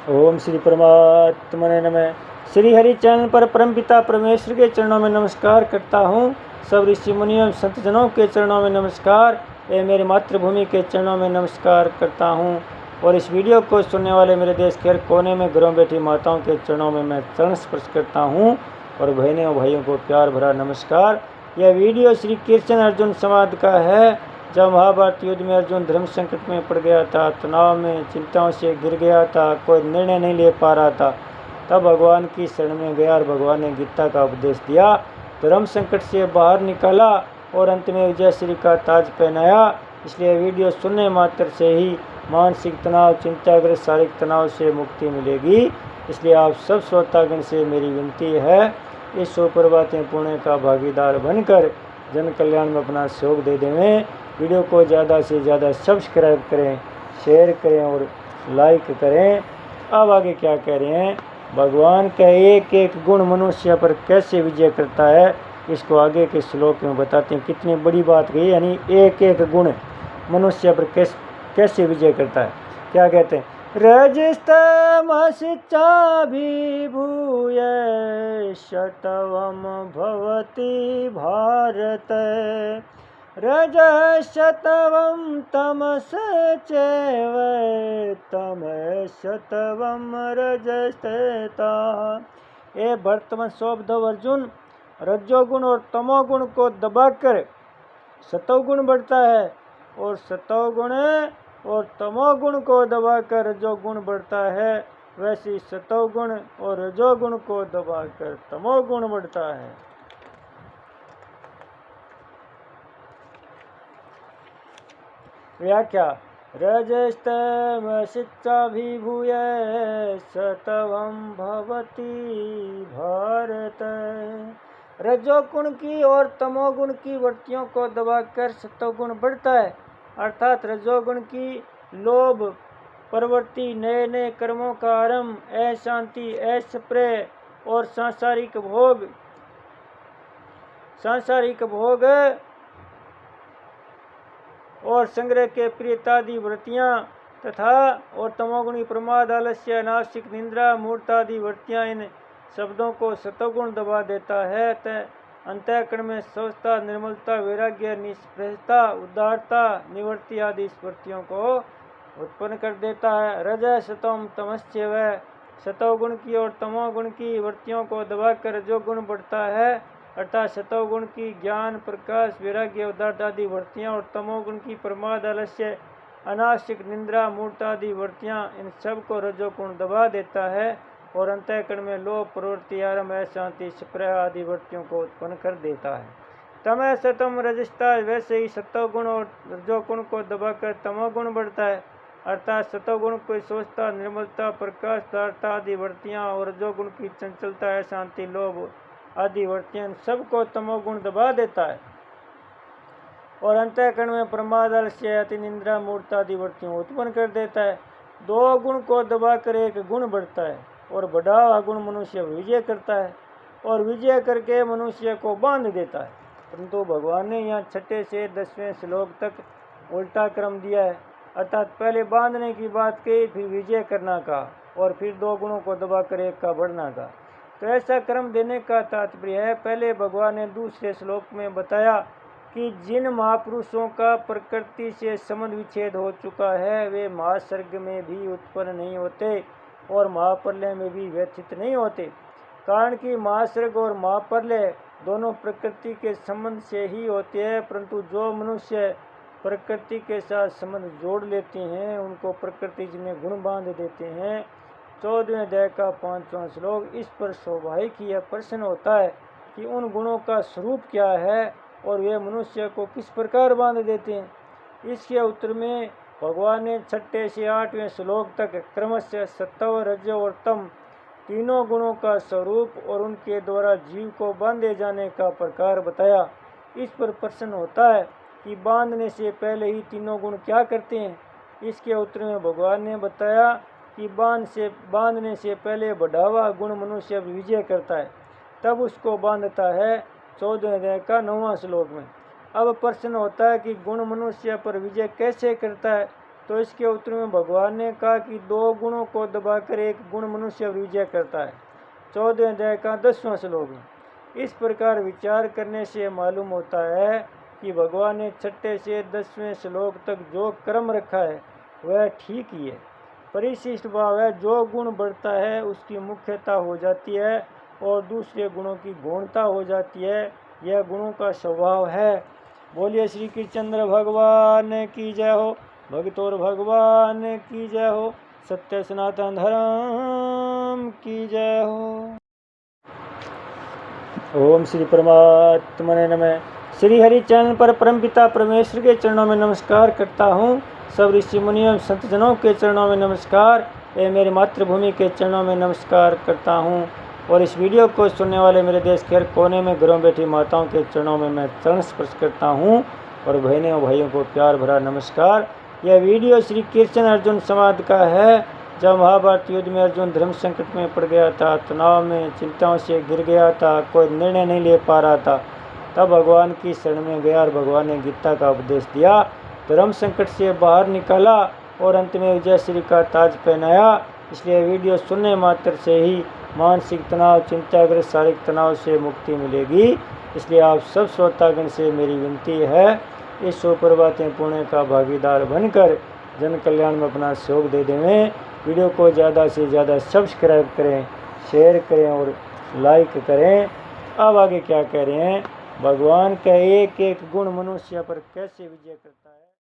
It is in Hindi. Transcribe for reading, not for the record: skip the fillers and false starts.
ओम श्री परमात्मने नमः। श्री हरि चैनल पर परमपिता परमेश्वर के चरणों में नमस्कार करता हूँ। सब ऋषि मुनियों संत जनों के चरणों में नमस्कार एवं मेरी मातृभूमि के चरणों में नमस्कार करता हूँ। और इस वीडियो को सुनने वाले मेरे देश के हर कोने में घरों बैठी माताओं के चरणों में मैं चरण स्पर्श करता हूँ। और बहनों और भाइयों को प्यार भरा नमस्कार। यह वीडियो श्री कृष्ण अर्जुन संवाद का है। जब महाभारत युद्ध में अर्जुन धर्म संकट में पड़ गया था, तनाव में चिंताओं से गिर गया था, कोई निर्णय नहीं ले पा रहा था, तब भगवान की शरण में गया और भगवान ने गीता का उपदेश दिया, धर्म संकट से बाहर निकाला और अंत में विजय श्री का ताज पहनाया। इसलिए वीडियो सुनने मात्र से ही मानसिक तनाव, चिंताग्रस्त शारीरिक तनाव से मुक्ति मिलेगी। इसलिए आप सब श्रोतागण से मेरी विनती है, इस सुप्रभाते पुण्य का भागीदार बनकर जन कल्याण में अपना सहयोग दे देवें। वीडियो को ज़्यादा से ज़्यादा सब्सक्राइब करें, शेयर करें और लाइक करें। अब आगे क्या कह रहे हैं, भगवान का एक एक गुण मनुष्य पर कैसे विजय करता है, इसको आगे के श्लोक में बताते हैं। कितनी बड़ी बात कही, यानी एक एक गुण मनुष्य पर कैसे विजय करता है। क्या कहते हैं, रजस्तमश्चाभिभूय शतवम भवति भारत, रजशतवं तमश्चैव तमश्शतवं रजस्तथा। ए वर्तमान शोभधव अर्जुन, रजोगुण और तमोगुण को दबाकर सतोगुण बढ़ता है, और सतोगुण और तमोगुण को दबाकर रजोगुण बढ़ता है। वैसे सतोगुण और रजोगुण को दबाकर तमोगुण बढ़ता है। व्याख्या, रजस्तमश्चाभिभूय सतवं भवति भारत। रजोगुण की और तमोगुण की वृत्तियों को दबाकर सतोगुण बढ़ता है। अर्थात रजोगुण की लोभ प्रवृत्ति, नए नए कर्मों का आरंभ, अशांति, असप्रेय और सांसारिक भोग और संग्रह के प्रियतादि वृत्तियाँ तथा और तमोगुणी प्रमाद, आलस्य, अनावश्यक निंद्रा, मूर्तादि वृत्तियाँ, इन शब्दों को सतोगुण दबा देता है। अंतःकरण में स्वस्थता, निर्मलता, वैराग्य, निष्प्रहता, उदारता, निवृत्ति आदि स्फूर्तियों को उत्पन्न कर देता है। रज सतम तमश्चैव, सतोगुण की और तमोगुण की वृत्तियों को दबाकर रजोगुण बढ़ता है। अर्थात सतोगुण की ज्ञान, प्रकाश, वैराग्य, उदारता आदि वृत्तियाँ और तमोगुण की प्रमाद, आलस्य, अनावश्यक निंद्रा, मूर्ता आदि वृत्तियाँ, इन सब को रजोगुण दबा देता है और अंतःकरण में लोभ प्रवृत्ति, आरंभ, अशांति, स्प्रेह आदि वृत्तियों को उत्पन्न कर देता है। तमः सतम रजस्ता, वैसे ही सतोगुण और रजोगुण को दबाकर तमोगुण बढ़ता है। अर्थात सतोगुण को स्वस्थता, निर्मलता, प्रकाश, उदारता आदि वृत्तियाँ और रजोगुण की चंचलता, अशांति, लोभ आदि वृत्तियाँ सबको तमोगुण दबा देता है और अंतःकरण में प्रमाद, आलस्य, अति निंद्रा, मूर्ता आदि वृत्तियों उत्पन्न कर देता है। दो गुण को दबाकर एक गुण बढ़ता है और बढ़ा हुआ गुण मनुष्य विजय करता है और विजय करके मनुष्य को बांध देता है। परंतु भगवान ने यहाँ 6 से 10वें श्लोक तक उल्टा क्रम दिया है। अर्थात पहले बांधने की बात कही, फिर विजय करना का, और फिर दो गुणों को दबाकर एक का बढ़ना का। तो ऐसा क्रम देने का तात्पर्य है, पहले भगवान ने दूसरे श्लोक में बताया कि जिन महापुरुषों का प्रकृति से संबंध विच्छेद हो चुका है, वे महासर्ग में भी उत्पन्न नहीं होते और महाप्रलय में भी व्यथित नहीं होते। कारण कि महासर्ग और महाप्रलय दोनों प्रकृति के संबंध से ही होते हैं, परंतु जो मनुष्य प्रकृति के साथ संबंध जोड़ लेते हैं, उनको प्रकृति जिन्हें गुण बांध देते हैं। 14वें अध्याय का 5वां श्लोक। इस पर स्वाभाविक यह प्रश्न होता है कि उन गुणों का स्वरूप क्या है और वे मनुष्य को किस प्रकार बांध देते हैं। इसके उत्तर में भगवान ने 6 से 8वें श्लोक तक क्रमशः सत्व, रज और तम तीनों गुणों का स्वरूप और उनके द्वारा जीव को बांधे जाने का प्रकार बताया। इस पर प्रश्न होता है कि बांधने से पहले ही तीनों गुण क्या करते हैं। इसके उत्तर में भगवान ने बताया कि बांधने से पहले बढ़ावा गुण मनुष्य विजय करता है, तब उसको बांधता है। 14वें अध्याय का 9वां श्लोक में। अब प्रश्न होता है कि गुण मनुष्य पर विजय कैसे करता है। तो इसके उत्तर में भगवान ने कहा कि 2 गुणों को दबाकर एक गुण मनुष्य विजय करता है। 14 अध्याय का 10वां श्लोक। इस प्रकार विचार करने से मालूम होता है कि भगवान ने 6 से 10वें श्लोक तक जो क्रम रखा है वह ठीक ही है। परिशिष्ट भाव है, जो गुण बढ़ता है उसकी मुख्यता हो जाती है और दूसरे गुणों की गौणता हो जाती है। यह गुणों का स्वभाव है। बोलिए श्री कृष्णचंद्र भगवान की जय हो। भक्त और भगवान की जय हो। सत्य सनातन धर्म की जय हो। ओम श्री परमात्मने नमः। श्री हरि चैनल पर परमपिता परमेश्वर के चरणों में नमस्कार करता हूँ। सब ऋषि मुनियों संत जनों के चरणों में नमस्कार, एवं मेरी मातृभूमि के चरणों में नमस्कार करता हूँ। और इस वीडियो को सुनने वाले मेरे देश के हर कोने में घरों बैठी माताओं के चरणों में मैं चरण स्पर्श करता हूँ और बहनों और भाइयों को प्यार भरा नमस्कार। यह वीडियो श्री कृष्ण अर्जुन संवाद का है। जब महाभारत युद्ध में अर्जुन धर्म संकट में पड़ गया था, तनाव में, चिंताओं से गिर गया था, कोई निर्णय नहीं ले पा रहा था, तब भगवान की शरण में गया और भगवान ने गीता का उपदेश दिया, धर्म संकट से बाहर निकाला और अंत में विजय श्री का ताज पहनाया। इसलिए वीडियो सुनने मात्र से ही मानसिक तनाव, चिंताग्रस्त शारीरिक तनाव से मुक्ति मिलेगी। इसलिए आप सब श्रोतागण से मेरी विनती है, इस सुप्रभातें पुण्य का भागीदार बनकर जन कल्याण में अपना सहयोग दे देवें। वीडियो को ज़्यादा से ज़्यादा सब्सक्राइब करें, शेयर करें और लाइक करें। अब आगे क्या कह रहे हैं, भगवान का एक एक गुण मनुष्य पर कैसे विजय करता है।